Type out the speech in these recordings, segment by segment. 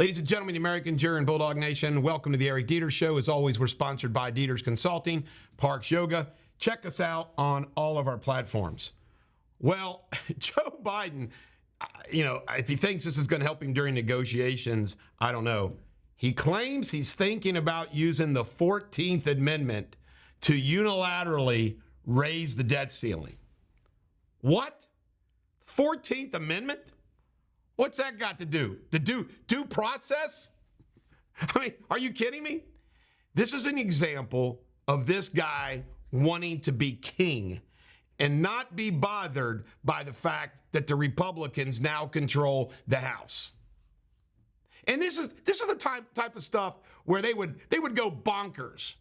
Ladies and gentlemen, the American jury and Bulldog Nation, welcome to the Eric Deters Show. As always, we're sponsored by Deters Consulting, Parks Yoga. Check us out on all of our platforms. Well, Joe Biden, if he thinks this is going to help him during negotiations, I don't know. He claims he's thinking about using the 14th Amendment to unilaterally raise the debt ceiling. What? 14th Amendment? What's that got to do? The due process? I mean, are you kidding me? This is an example of this guy wanting to be king and not be bothered by the fact that the Republicans now control the House. And this is the type of stuff where they would go bonkers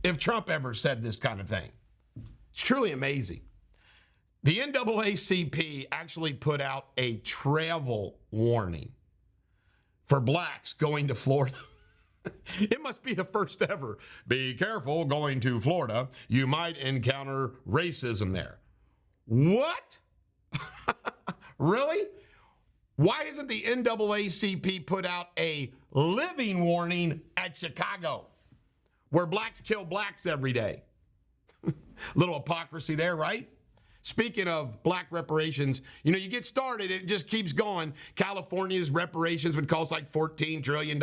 if Trump ever said this kind of thing. It's truly amazing. The NAACP actually put out a travel warning for blacks going to Florida. It must be the first ever. Be careful going to Florida. You might encounter racism there. What? Really? Why isn't the NAACP put out a living warning at Chicago, where blacks kill blacks every day? Little hypocrisy there, right? Speaking of black reparations, you get started, it just keeps going. California's reparations would cost like $14 trillion.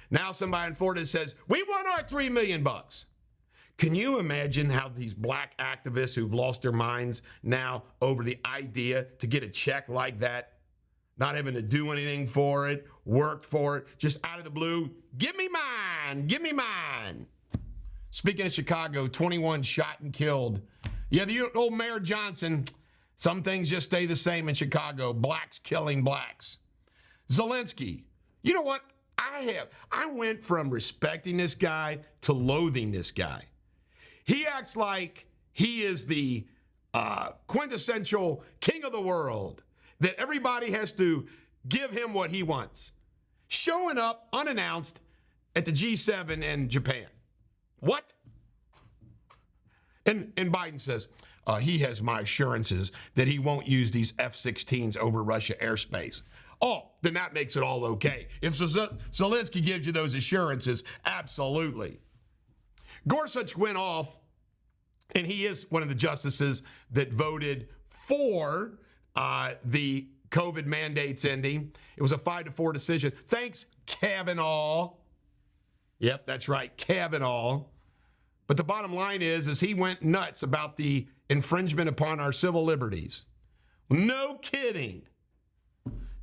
Now somebody in Florida says, we want our $3 million. Can you imagine how these black activists who've lost their minds now over the idea to get a check like that, not having to do anything for it, work for it, just out of the blue, give me mine, give me mine. Speaking of Chicago, 21 shot and killed. Yeah, the old Mayor Johnson, some things just stay the same in Chicago. Blacks killing blacks. Zelensky, you know what? I went from respecting this guy to loathing this guy. He acts like he is the quintessential king of the world, that everybody has to give him what he wants. Showing up unannounced at the G7 in Japan. What? And Biden says, he has my assurances that he won't use these F-16s over Russia airspace. Oh, then that makes it all okay. If Zelensky gives you those assurances, absolutely. Gorsuch went off, and he is one of the justices that voted for the COVID mandates ending. It was a 5-4 decision. Thanks, Kavanaugh. Yep, that's right, Kavanaugh. But the bottom line is he went nuts about the infringement upon our civil liberties. No kidding.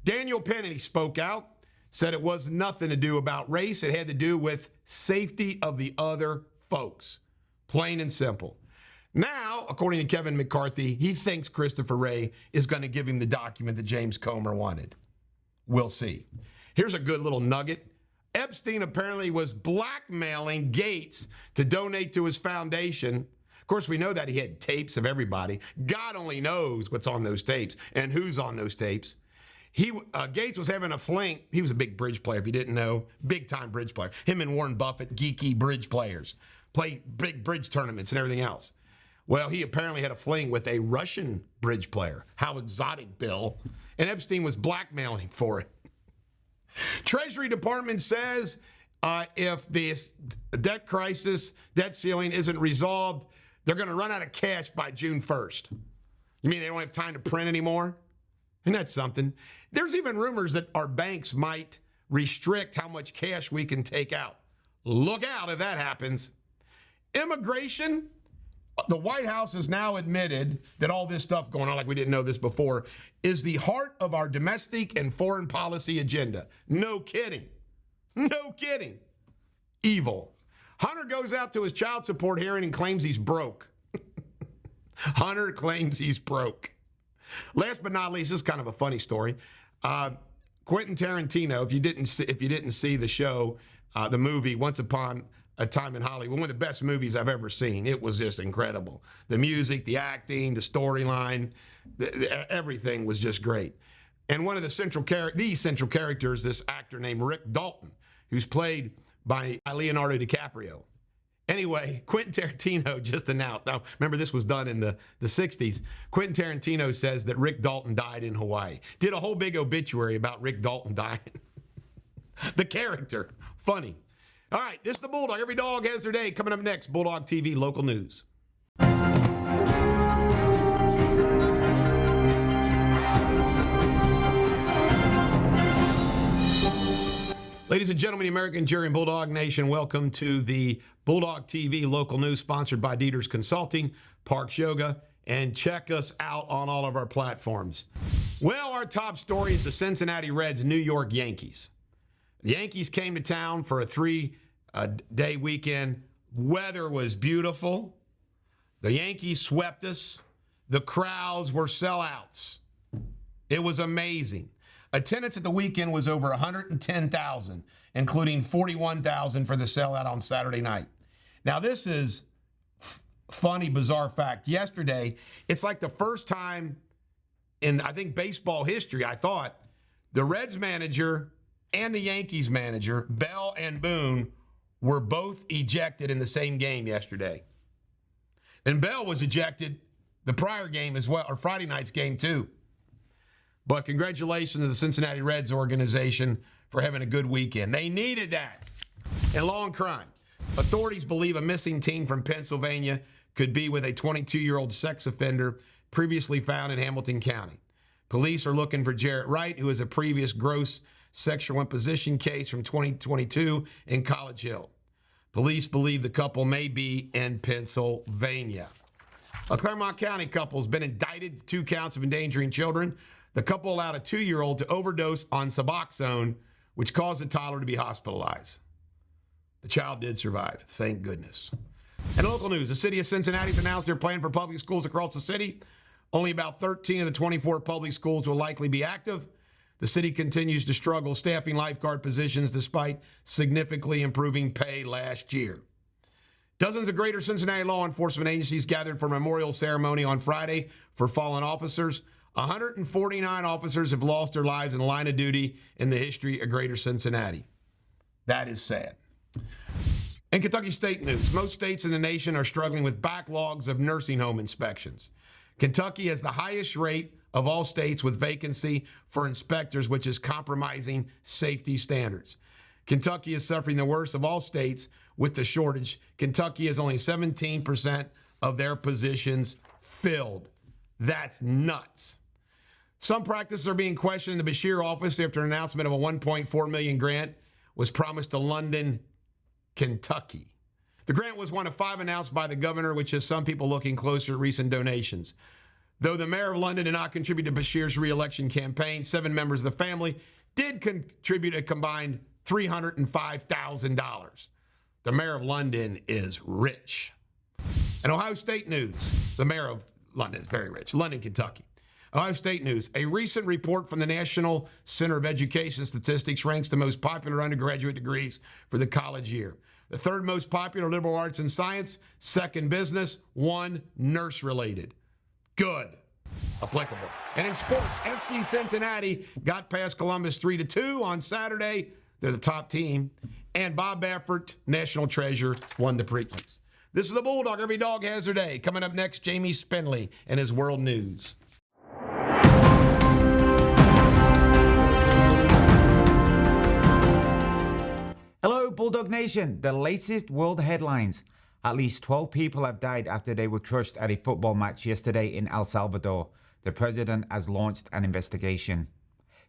Daniel Penny spoke out, said it was nothing to do about race. It had to do with safety of the other folks. Plain and simple. Now, according to Kevin McCarthy, he thinks Christopher Wray is going to give him the document that James Comer wanted. We'll see. Here's a good little nugget. Epstein apparently was blackmailing Gates to donate to his foundation. Of course, we know that he had tapes of everybody. God only knows what's on those tapes and who's on those tapes. Gates was having a fling. He was a big bridge player, if you didn't know. Big-time bridge player. Him and Warren Buffett, geeky bridge players. Play big bridge tournaments and everything else. Well, he apparently had a fling with a Russian bridge player. How exotic, Bill. And Epstein was blackmailing him for it. Treasury Department says if this debt ceiling isn't resolved, they're going to run out of cash by June 1st. You mean they don't have time to print anymore? Isn't that something? There's even rumors that our banks might restrict how much cash we can take out. Look out if that happens. Immigration, the White House has now admitted that all this stuff going on, like we didn't know this before, is the heart of our domestic and foreign policy agenda. No kidding. No kidding. Evil. Hunter goes out to his child support hearing and claims he's broke. Hunter claims he's broke. Last but not least, this is kind of a funny story. Quentin Tarantino, if you didn't see the show, the movie Once Upon a Time in Hollywood, one of the best movies I've ever seen. It was just incredible. The music, the acting, the storyline, everything was just great. And one of the central characters, this actor named Rick Dalton, who's played by Leonardo DiCaprio. Anyway, Quentin Tarantino just announced. Now, remember, this was done in the 60s. Quentin Tarantino says that Rick Dalton died in Hawaii. Did a whole big obituary about Rick Dalton dying. The character. Funny. All right, this is the Bulldog. Every dog has their day. Coming up next, Bulldog TV local news. Ladies and gentlemen, the American Jerry and Bulldog Nation, welcome to the Bulldog TV local news sponsored by Deters Consulting, Parks Yoga, and check us out on all of our platforms. Well, our top story is the Cincinnati Reds New York Yankees. The Yankees came to town for a 3-day weekend. Weather was beautiful. The Yankees swept us. The crowds were sellouts. It was amazing. Attendance at the weekend was over 110,000, including 41,000 for the sellout on Saturday night. Now, this is funny, bizarre fact. Yesterday, it's like the first time in, I think, baseball history, I thought, the Reds manager and the Yankees manager, Bell and Boone, were both ejected in the same game yesterday. And Bell was ejected the prior game as well, or Friday night's game too. But congratulations to the Cincinnati Reds organization for having a good weekend. They needed that. And law and crime. Authorities believe a missing teen from Pennsylvania could be with a 22-year-old sex offender previously found in Hamilton County. Police are looking for Jarrett Wright, who is a previous gross sexual imposition case from 2022 in College Hill. Police believe the couple may be in Pennsylvania. A Claremont County couple has been indicted with 2 counts of endangering children. The couple allowed a 2-year-old to overdose on Suboxone, which caused the toddler to be hospitalized. The child did survive, thank goodness. In local news, the city of Cincinnati has announced their plan for public schools across the city. Only about 13 of the 24 public schools will likely be active. The city continues to struggle staffing lifeguard positions despite significantly improving pay last year. Dozens of greater Cincinnati law enforcement agencies gathered for a memorial ceremony on Friday for fallen officers. 149 officers have lost their lives in the line of duty in the history of greater Cincinnati. That is sad. In Kentucky state news, most states in the nation are struggling with backlogs of nursing home inspections. Kentucky has the highest rate of all states with vacancy for inspectors, which is compromising safety standards. Kentucky is suffering the worst of all states with the shortage. Kentucky has only 17% of their positions filled. That's nuts. Some practices are being questioned in the Bashir office after an announcement of a $1.4 million grant was promised to London, Kentucky. The grant was one of 5 announced by the governor, which has some people looking closer at recent donations. Though the mayor of London did not contribute to Bashir's re-election campaign, 7 members of the family did contribute a combined $305,000. The mayor of London is rich. In Ohio State news, the mayor of London is very rich. London, Kentucky. Ohio State news. A recent report from the National Center of Education Statistics ranks the most popular undergraduate degrees for the college year. The 3rd most popular, liberal arts and science. 2nd, business. 1, nurse-related. Good. Applicable. And in sports, FC Cincinnati got past Columbus 3-2 on Saturday. They're the top team. And Bob Baffert, national treasure, won the Preakness. This is the Bulldog. Every dog has their day. Coming up next, Jamie Spindley and his World News. Hello, Bulldog Nation. The latest world headlines. At least 12 people have died after they were crushed at a football match yesterday in El Salvador. The president has launched an investigation.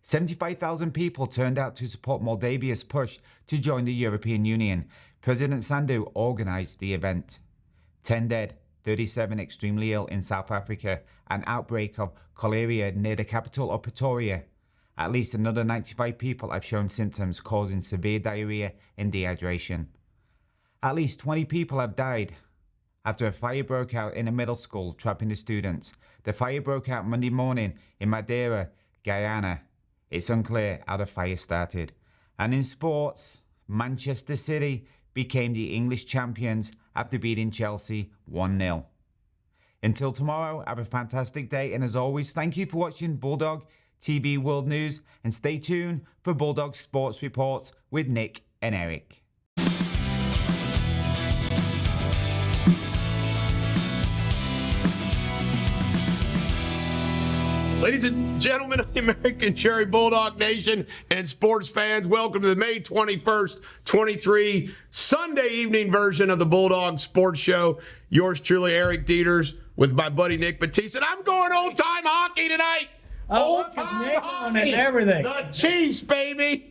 75,000 people turned out to support Moldavia's push to join the European Union. President Sandu organized the event. 10 dead, 37 extremely ill in South Africa. An outbreak of cholera near the capital of Pretoria. At least another 95 people have shown symptoms causing severe diarrhea and dehydration. At least 20 people have died after a fire broke out in a middle school, trapping the students. The fire broke out Monday morning in Madeira, Guyana. It's unclear how the fire started. And in sports, Manchester City became the English champions after beating Chelsea 1-0. Until tomorrow, have a fantastic day. And as always, thank you for watching Bulldog TV World News. And stay tuned for Bulldog Sports Reports with Nick and Eric. Ladies and gentlemen of the American Cherry Bulldog Nation and sports fans, welcome to the May 21st, 23 Sunday evening version of the Bulldog Sports Show. Yours truly, Eric Deters, with my buddy Nick Batiste. And I'm going old-time hockey tonight. Old-time hockey. And everything. The Chiefs, baby.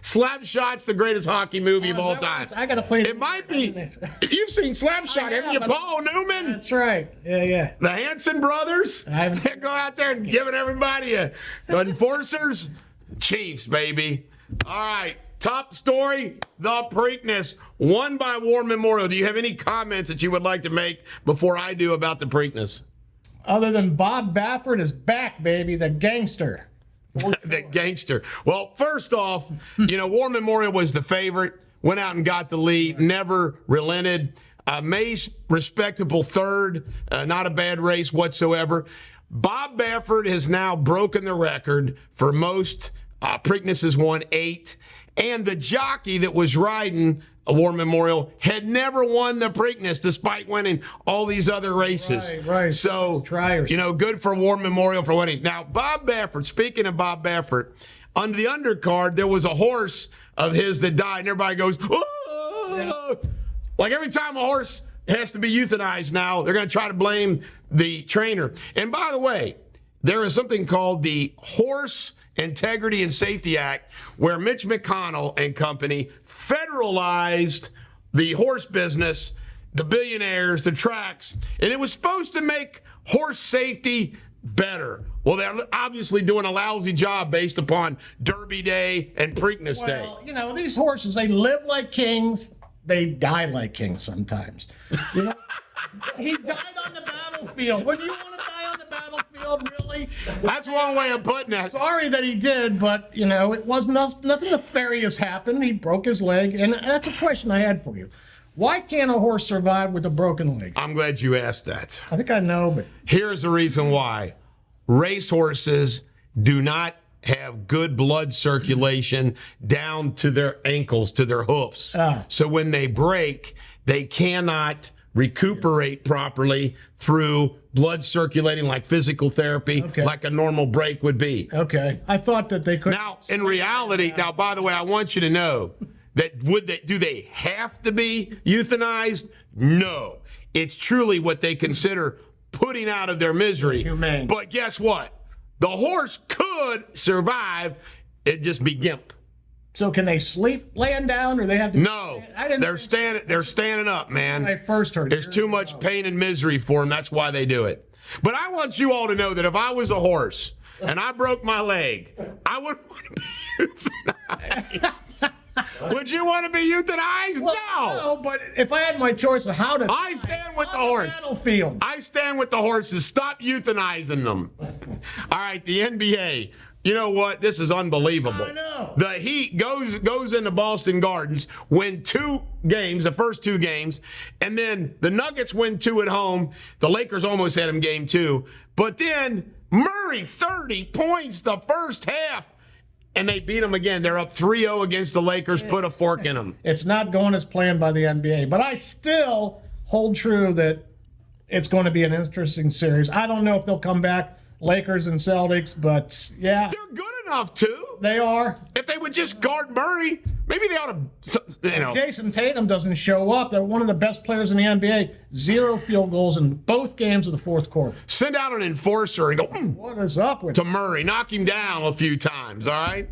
Slapshot's the greatest hocky movie of all time. I got to play it. Might be. You've seen Slapshot, haven't you? Paul Newman. That's right. Yeah. The Hanson brothers. I haven't seen go out there and giving everybody the enforcers. Chiefs, baby. All right. Top story, the Preakness, won by War Memorial. Do you have any comments that you would like to make before I do about the Preakness? Other than Bob Baffert is back, baby, the gangster. The gangster. Well, first off, War Memorial was the favorite, went out and got the lead, never relented. May's respectable third, not a bad race whatsoever. Bob Baffert has now broken the record for most. Preakness has won 8. And the jockey that was riding a War Memorial had never won the Preakness despite winning all these other races. Right. So, good for War Memorial for winning. Now, Bob Baffert, speaking of Bob Baffert, on the undercard, there was a horse of his that died, and everybody goes, oh! Yeah. Like every time a horse has to be euthanized now, they're going to try to blame the trainer. And by the way, there is something called the Horse Integrity and Safety Act, where Mitch McConnell and company federalized the horse business, the billionaires, the tracks, and it was supposed to make horse safety better. Well, they're obviously doing a lousy job based upon Derby Day and Preakness Day. Well, these horses, they live like kings. They die like kings sometimes. He died on the battlefield. Would you want to die on the battlefield, really? That's one way of putting it. Sorry that he did, but, it was nothing nefarious happened. He broke his leg, and that's a question I had for you. Why can't a horse survive with a broken leg? I'm glad you asked that. I think I know, but... Here's the reason why. Racehorses do not have good blood circulation down to their ankles, to their hoofs. So when they break, they cannot recuperate properly through blood circulating like physical therapy, like a normal break would be. Okay. I thought that they could. Now, in reality, by the way, I want you to know that do they have to be euthanized? No. It's truly what they consider putting out of their misery. Humane. But guess what? The horse could survive. It'd just be gimp. So can they sleep laying down, or they have to? No, they're standing up, man. When I first heard there's too much pain and misery for them. That's why they do it. But I want you all to know that if I was a horse and I broke my leg, I would want to be euthanized. Would you want to be euthanized? No, but if I had my choice of how to, I stand with the horse. Battlefield. I stand with the horses. Stop euthanizing them. All right, the NBA. You know what? This is unbelievable. I know. The Heat goes into Boston Gardens, win 2 games, the first 2 games, and then the Nuggets win 2 at home. The Lakers almost had them game 2. But then Murray, 30 points the first half, and they beat them again. They're up 3-0 against the Lakers. Put a fork in them. It's not going as planned by the NBA, but I still hold true that it's going to be an interesting series. I don't know if they'll come back, Lakers and Celtics, but yeah. They're good enough to. They are. If they would just guard Murray, maybe they ought to, Jason Tatum doesn't show up. They're one of the best players in the NBA. 0 field goals in both games of the fourth quarter. Send out an enforcer and go, what is up with to Murray? Knock him down a few times, all right?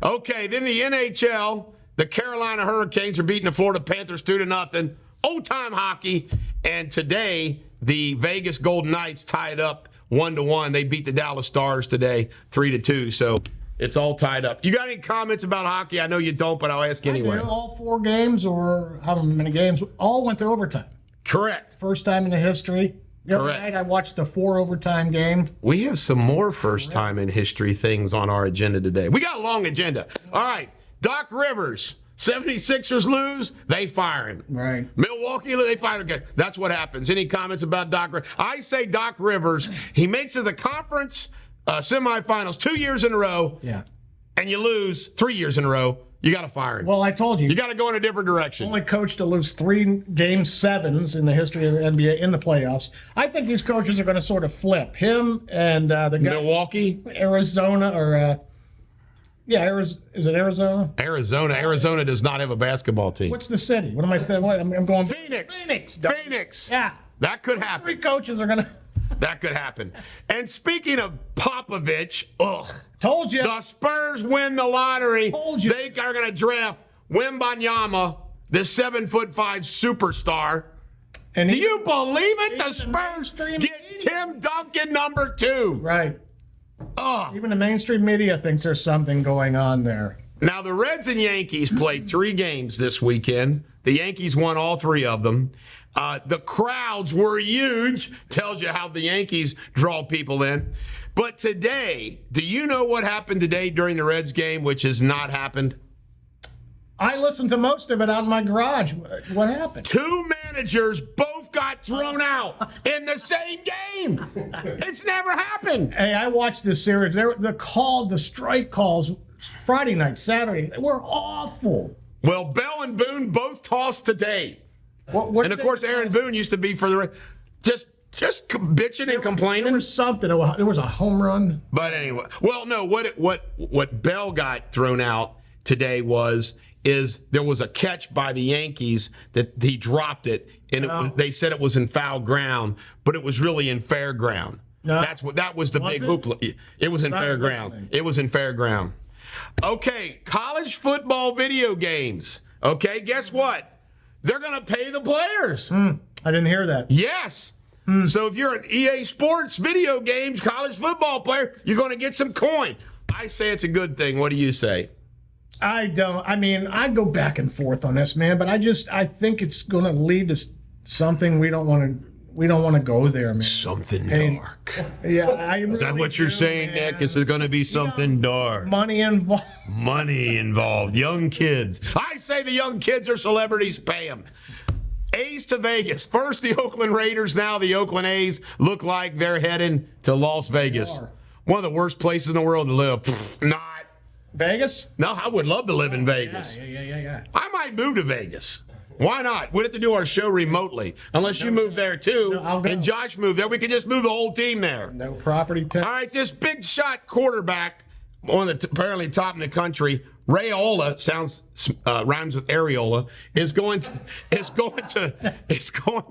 Okay, then the NHL, the Carolina Hurricanes are beating the Florida Panthers 2-0. Old-time hockey. And today, the Vegas Golden Knights tied up 1-1. They beat the Dallas Stars today 3-2. So it's all tied up. You got any comments about hockey? I know you don't, but I'll ask anyway. All 4 games, or how many games, all went to overtime. Correct. First time in the history. The other night I watched a 4 overtime game. We have some more first time in history things on our agenda today. We got a long agenda. All right. Doc Rivers. 76ers lose, they fire him. Right. Milwaukee, they fire him. That's what happens. Any comments about Doc Rivers? I say Doc Rivers, he makes it the conference semifinals 2 years in a row. Yeah. And you lose 3 years in a row. You got to fire him. Well, I told you. You got to go in a different direction. Only coach to lose 3 Game 7s in the history of the NBA in the playoffs. I think these coaches are going to sort of flip. Him and the guy Milwaukee, Arizona, or is it Arizona? Arizona does not have a basketball team. What's the city? What am I? I'm going Phoenix. Phoenix. Yeah. That could happen. 3 coaches are going to. That could happen. And speaking of Popovich, Told you. the Spurs win the lottery. Told you. They are going to draft Wembanyama, the 7'5" superstar. And Do you believe it? The Even the Spurs mainstream get media. Tim Duncan number 2. Right. Ugh. Even the mainstream media thinks there's something going on there. Now, the Reds and Yankees played 3 games this weekend. The Yankees won all 3 of them. The crowds were huge. Tells you how the Yankees draw people in. But today, do you know what happened today during the Reds game, which has not happened? I listened to most of it out in my garage. What happened? 2 managers both got thrown out in the same game. It's never happened. Hey, I watched this series. The strike calls, Friday night, Saturday, they were awful. Well, Bell and Boone both tossed today. What And of course, Aaron Boone used to be for the just bitching and there complaining. was something. There was a home run. But anyway, well, no. What Bell got thrown out today is there was a catch by the Yankees that he dropped it, and they said it was in foul ground, but it was really in fair ground. No. That was the big hoopla. It was in fair ground. It was in fair ground. Okay, college football video games. Okay, guess what? They're going to pay the players. I didn't hear that. Yes. So if you're an EA Sports video games college football player, you're going to get some coin. I say it's a good thing. What do you say? I don't. I mean, I go back and forth on this, man. But I think it's going to lead to something we don't want to. We don't want to go there, man. Something Hey, dark. Yeah, Is that what you're saying, Nick? Is it going to be something dark? Money involved. Money involved. Young kids. I say the young kids are celebrities. Pay them. A's to Vegas. First the Oakland Raiders, now the Oakland A's look like they're heading to Las Vegas. One of the worst places in the world to live. Not. Vegas? No, I would love to live in Vegas. Yeah. I might move to Vegas. Why not? We'd have to do our show remotely. Unless you move there too, I'll go. and Josh moved there. We could just move the whole team there. No property tax. All right, this big shot quarterback, one of the apparently top in the country, Rayola, rhymes with areola, is going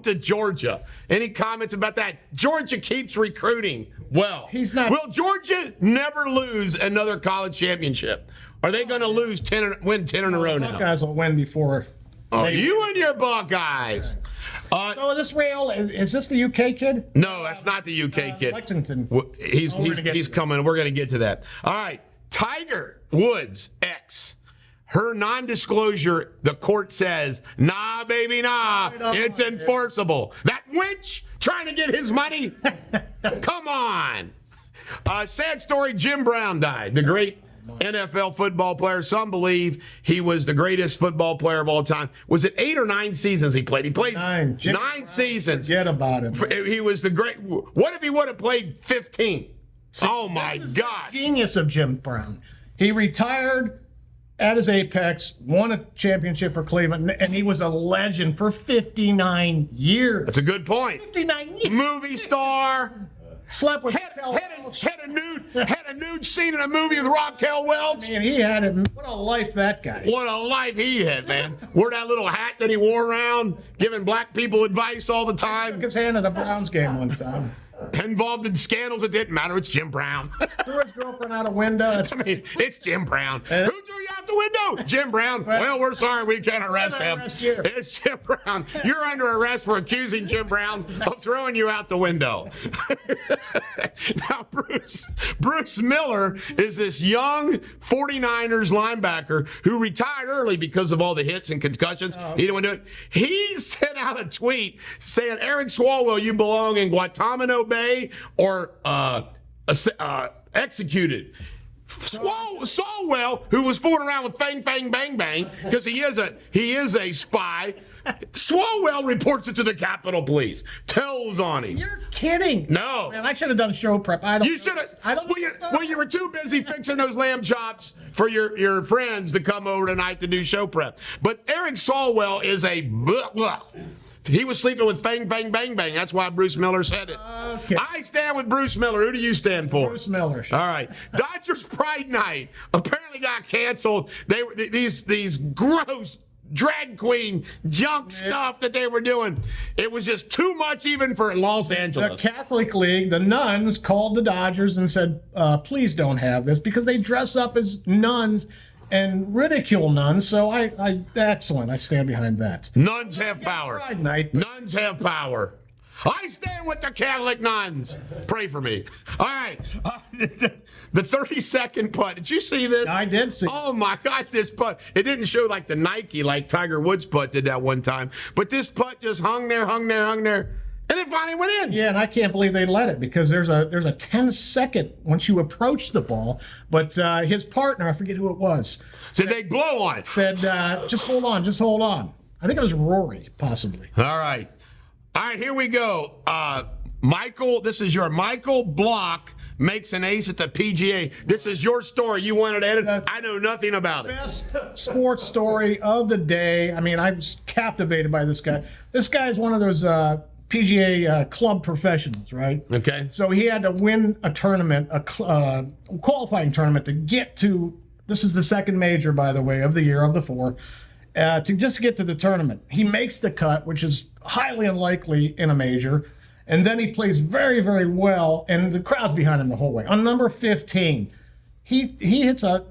to Georgia. Any comments about that? Georgia keeps recruiting well. He's not. Will Georgia never lose another college championship? Are they going to win 10 in a row now? Buckeyes will win before. Oh, you and your Buckeyes. So this is this the UK kid? No, that's not the UK kid. Lexington. He's coming. We're going to get to that. All right. Tiger Woods' ex. Her non-disclosure, the court says, nah, baby, nah. It's enforceable. That wench trying to get his money? Come on. Sad story, Jim Brown died. The great NFL football player. Some believe he was the greatest football player of all time. Was it 8 or 9 seasons he played? He played 9 seasons. Forget about him. He was the great. What if he would have played 15? Oh, my God. The genius of Jim Brown. He retired at his apex, won a championship for Cleveland, and he was a legend for 59 years. That's a good point. 59 years. Movie star. Slept with Had a nude scene in a movie with Rocktail Welch. Man, he had it. What a life that guy. What a life he had, man. Wore that little hat that he wore around, giving black people advice all the time. Took his hand at a Browns game one time. Involved in scandals that didn't matter. It's Jim Brown. Threw his girlfriend out a window. I mean, it's Jim Brown. Who threw you out the window? Jim Brown. Well, we're sorry. We can't arrest him. It's Jim Brown. You're under arrest for accusing Jim Brown of throwing you out the window. Now, Bruce Miller is this young 49ers linebacker who retired early because of all the hits and concussions. He didn't want to do it. He sent out a tweet saying, Eric Swalwell, you belong in Guantanamo Bay or executed. Swalwell, who was fooling around with Fang Fang Bang Bang, because he is a spy. Swalwell reports it to the Capitol Police. Tells on him. You're kidding. No. Man, I should have done show prep. You should have. I don't Well, you were too busy fixing those lamb chops for your friends to come over tonight to do show prep. But Eric Swalwell is a he was sleeping with Fang Fang Bang Bang. That's why Bruce Miller said it. Okay. I stand with Bruce Miller. Who do you stand for? Bruce Miller. All right. Dodgers Pride Night apparently got canceled. They were these gross drag queen junk stuff that they were doing. It was just too much even for Los Angeles. The Catholic League, the nuns called the Dodgers and said, please don't have this, because they dress up as nuns and ridicule nuns. So excellent. I stand behind that. Nuns have power. Pride Night. Nuns have power. I stand with the Catholic nuns. Pray for me. All right. The 30-second putt. Did you see this? I did see. Oh, my God, this putt. It didn't show like the Nike, like Tiger Woods' putt did that one time. But this putt just hung there. And it finally went in. Yeah, and I can't believe they let it, because there's a 10-second once you approach the ball. But his partner, I forget who it was, Did they blow on it? said, just hold on. I think it was Rory, possibly. All right, here we go. Michael, this is your Michael Block makes an ace at the PGA. This is your story. You wanted to edit. I know nothing about it. Best sports story of the day. I mean, I was captivated by this guy. This guy is one of those PGA club professionals, right? Okay. So he had to win a tournament, a qualifying tournament, to get to. This is the second major, by the way, of the year of the four. To just get to the tournament, he makes the cut, which is highly unlikely in a major, and then he plays very, very well, and the crowd's behind him the whole way. On number 15, he hits a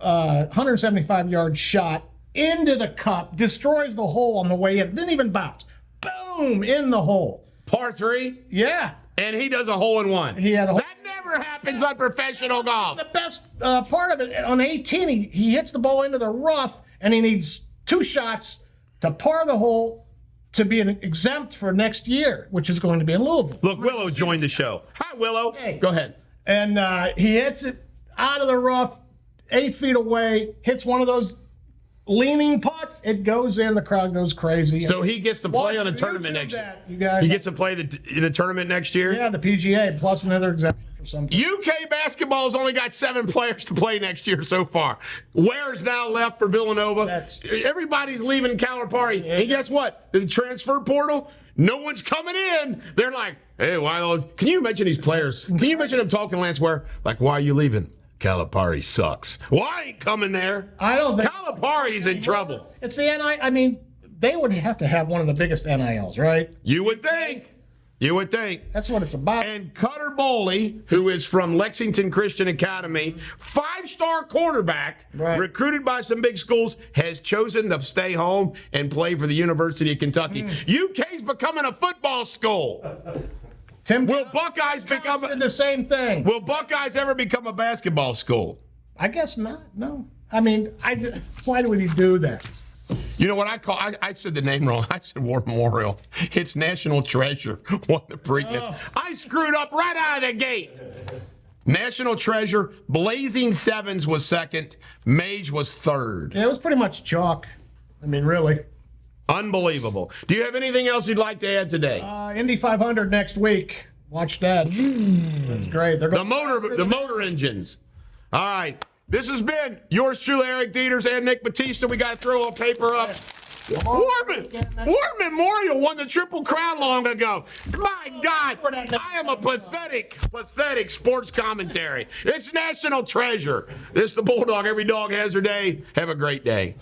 175-yard shot into the cup, destroys the hole on the way in, didn't even bounce. Boom, in the hole. Par 3? Yeah. And he does a hole-in-one. He had a hole. That never happens on professional golf. The best part of it, on 18, he hits the ball into the rough, and he needs 2 shots to par the hole to be an exempt for next year, which is going to be in Louisville. Look, Willow joined the show. Hi, Willow. Hey. Go ahead. And he hits it out of the rough, 8 feet away, hits one of those leaning putts. It goes in. The crowd goes crazy. So he gets to play on a tournament next year. You guys. He gets to play in a tournament next year? Yeah, the PGA, plus another exemption for some time. UK basketball's only got 7 players to play next year so far. Ware's now left for Villanova. Everybody's leaving Calipari. And guess what? The transfer portal, no one's coming in. They're like, hey, why those? Can you mention these players? Can you mention them talking, Lance Ware? Like, why are you leaving? Calipari sucks. Well, I ain't coming there. I don't think Calipari's in trouble. It's the NIL. I mean, they would have to have one of the biggest NILs, right? You would think. You would think. That's what it's about. And Cutter Bowley, who is from Lexington Christian Academy, 5-star quarterback, recruited by some big schools, has chosen to stay home and play for the University of Kentucky. UK's becoming a football school. Will Buckeyes become the same thing? Will Buckeyes ever become a basketball school? I guess not. No. I mean, why would he do that? You know what I call? I said the name wrong. I said War Memorial. It's National Treasure. What the Preakness. I screwed up right out of the gate. National Treasure. Blazing Sevens was second. Mage was third. Yeah, it was pretty much chalk. I mean, really. Unbelievable. Do you have anything else you'd like to add today? Indy 500 next week. Watch that. That's great. They're the motor engines. All right. This has been yours truly, Eric Deters and Nick Batista. We got to throw a paper up. War Memorial won the Triple Crown long ago. My God, I am a pathetic sports commentary. It's National Treasure. This is the Bulldog. Every dog has her day. Have a great day.